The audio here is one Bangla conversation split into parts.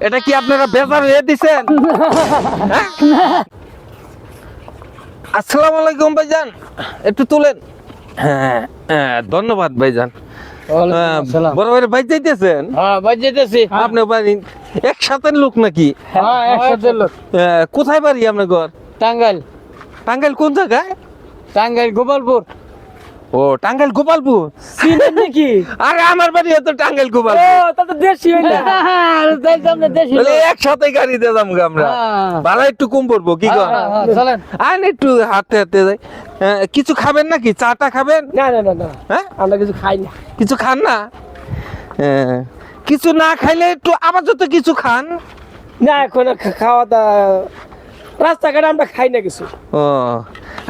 এটা কি আপনারা বেজার হয়ে দিছেন? হ্যাঁ? আসসালামু আলাইকুম ভাইজান, একটু তুলেন। হ্যাঁ হ্যাঁ, ধন্যবাদ ভাইজান। বড় ভাই বাইক যাইতেছেন? হ্যাঁ বাজ যেতেছি। আপনি বাড়ি একসাথে লোক নাকি? হ্যাঁ একসাথে লোক। কোথায় বাড়ি আপনার ঘর? টাঙ্গাইল। টাঙ্গাইল কোন জায়গায়? টাঙ্গাইল গোপালপুর। ও টাঙ্গাইল গোপালপুর। চিনেন নাকি? আরে আমার বাড়ি তো টাঙ্গাইল ও গোপালপুর। তা তো দেশি হইলো। তাই তো আমরা দেশি তাহলে লোক। একসাথে গাড়িতে যাবো আমরা। হ্যাঁ। ভাড়া একটু কম পড়বো কি কর? চলেন। আর একটু হাঁটতে হাঁটতে যাই। কিছু খাবেন নাকি? চাটা খাবেন? না না না না, হ্যাঁ, আমরা কিছু খাই না। কিছু খান না? কিছু না খাইলে একটু আপাতত কিছু খান। না এখন আর খাওয়া দাওয়া রাস্তাঘাটে আমরা খাই না কিছু। ও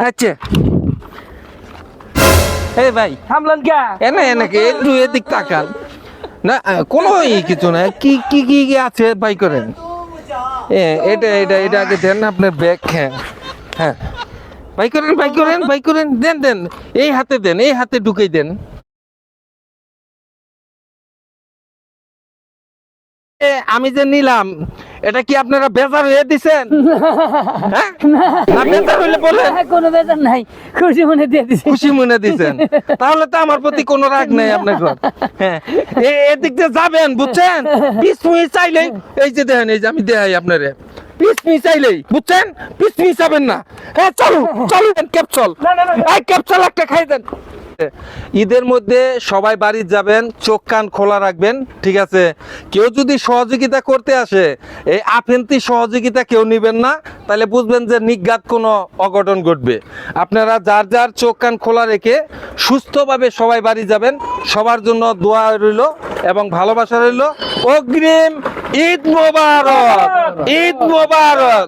আচ্ছা। এই ভাই থামলেন কে? এনে এনেকে একটু এদিক তাকান না। কোনো কিছু না। কি কি কি কি আছে বাই করেন। এটা এটা এটা আগে দেন না আপনার ব্যাগ। হ্যাঁ হ্যাঁ, বাই করেন বাই করেন বাই করেন, দেন দেন, এই হাতে দেন, এই হাতে ঢুকাই দেন। আমি যে নিলাম, এটা কি আপনারা বেজার হয়ে দিছেন? হ্যাঁ? না বেজার হইলে বলেন। কোনো বেজার নাই, খুশি মনে দিয়ে দিছি। খুশি মনে দিছেন, তাহলে তো আমার প্রতি কোনো রাগ নাই আপনার ঘর। হ্যাঁ, এদিক দিয়ে যাবেন বুঝছেন, পিস মিস চাইলেই এই যে দেখেন, এই যে আমি দেখাই আপনারে, পিস মিস চাইলেই বুঝছেন, পিস মিস যাবেন না। হ্যাঁ চলো চলো, ক্যাপসল এই ক্যাপসল একটা খাই দেন। ঈদের মধ্যে সবাই বাড়ি যাবেন, চোখ কান খোলা রাখবেন, ঠিক আছে? কেউ যদি সহযোগিতা করতে আসে, এই আফেন্তি সহযোগিতা কেউ নেবেন না, তাহলে বুঝবেন যে নিঘাত কোনো অঘটন ঘটবে। আপনারা যার যার চোখ কান খোলা রেখে সুস্থভাবে সবাই বাড়ি যাবেন। সবার জন্য দোয়া রইল এবং ভালোবাসা রইল। অগ্রিম ঈদ মোবারক, ঈদ মোবারক।